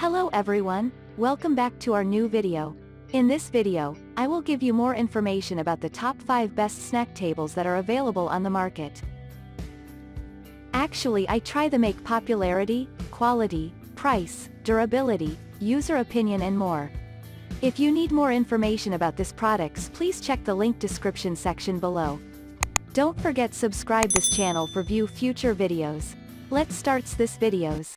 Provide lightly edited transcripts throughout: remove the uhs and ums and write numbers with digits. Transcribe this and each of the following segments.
Hello everyone, welcome back to our new video. In this video, I will give you more information about the top 5 best snack tables that are available on the market. Actually, I try to make popularity, quality, price, durability, user opinion and more. If you need more information about this products, please check the link description section below. Don't forget subscribe this channel for view future videos. Let's start this videos.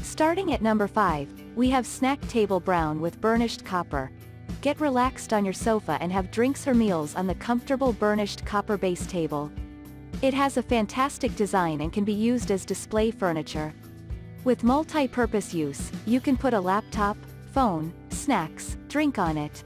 Starting at number 5, we have Snack Table Brown with burnished copper. Get relaxed on your sofa and have drinks or meals on the comfortable burnished copper base table. It has a fantastic design and can be used as display furniture. With multi-purpose use, you can put a laptop, phone, snacks, drink on it.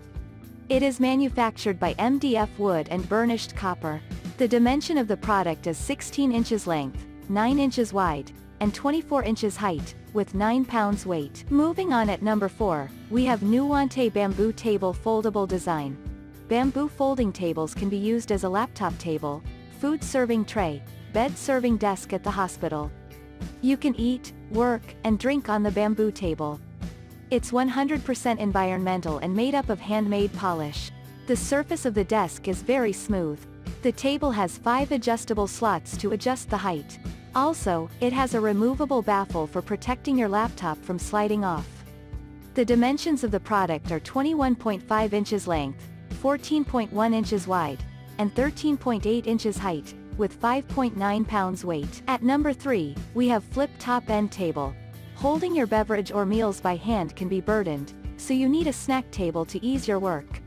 It is manufactured by MDF wood and burnished copper. The dimension of the product is 16 inches length, 9 inches wide, and 24 inches height, with 9 pounds weight. Moving on at number 4, we have Nuante Bamboo Table Foldable Design. Bamboo folding tables can be used as a laptop table, food serving tray, bed serving desk at the hospital. You can eat, work, and drink on the bamboo table. It's 100% environmental and made up of handmade polish. The surface of the desk is very smooth. The table has 5 adjustable slots to adjust the height. Also, it has a removable baffle for protecting your laptop from sliding off. The dimensions of the product are 21.5 inches length, 14.1 inches wide, and 13.8 inches height, with 5.9 pounds weight. At number 3, we have Flip Top End Table. Holding your beverage or meals by hand can be burdened, so you need a snack table to ease your work.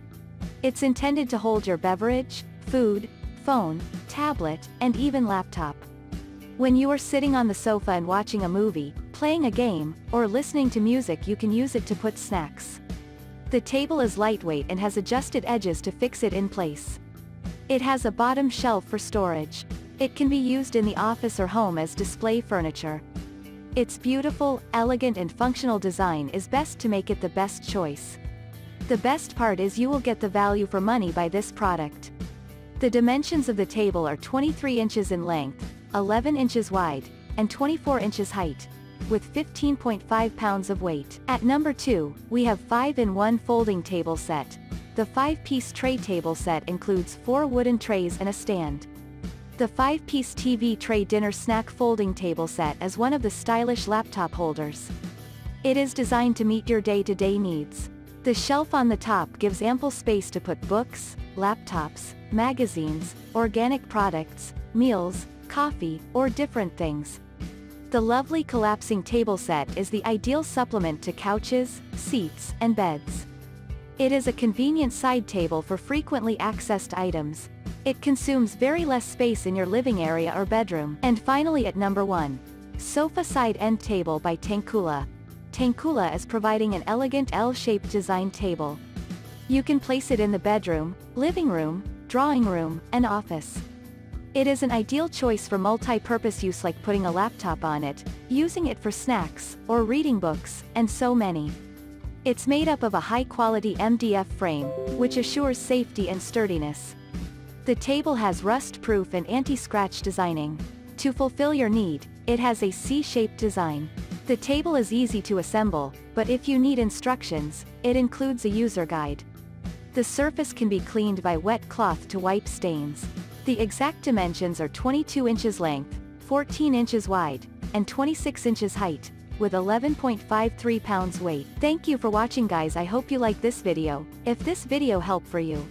It's intended to hold your beverage, food, phone, tablet, and even laptop. When you are sitting on the sofa and watching a movie, playing a game, or listening to music, you can use it to put snacks. The table is lightweight and has adjusted edges to fix it in place. It has a bottom shelf for storage. It can be used in the office or home as display furniture. Its beautiful, elegant and functional design is best to make it the best choice. The best part is you will get the value for money by this product. The dimensions of the table are 23 inches in length, 11 inches wide, and 24 inches height, with 15.5 pounds of weight. At number 2, we have 5-in-1 folding table set. The 5-piece tray table set includes 4 wooden trays and a stand. The 5-piece TV tray dinner snack folding table set is one of the stylish laptop holders. It is designed to meet your day-to-day needs. The shelf on the top gives ample space to put books, laptops, magazines, organic products, meals, coffee, or different things. The lovely collapsing table set is the ideal supplement to couches, seats, and beds. It is a convenient side table for frequently accessed items. It consumes very less space in your living area or bedroom. And finally at number 1, Sofa Side End Table by Tanqula. Tanqula is providing an elegant L-shaped design table. You can place it in the bedroom, living room, drawing room, and office. It is an ideal choice for multi-purpose use like putting a laptop on it, using it for snacks, or reading books, and so many. It's made up of a high-quality MDF frame, which assures safety and sturdiness. The table has rust-proof and anti-scratch designing. To fulfill your need, it has a C-shaped design. The table is easy to assemble, but if you need instructions, it includes a user guide. The surface can be cleaned by wet cloth to wipe stains. The exact dimensions are 22 inches length, 14 inches wide, and 26 inches height, with 11.53 pounds weight. Thank you for watching guys. I hope you like this video. If this video helped for you,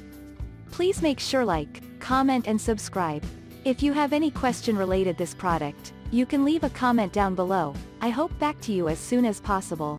please make sure like, comment and subscribe. If you have any question related this product, you can leave a comment down below. I hope back to you as soon as possible.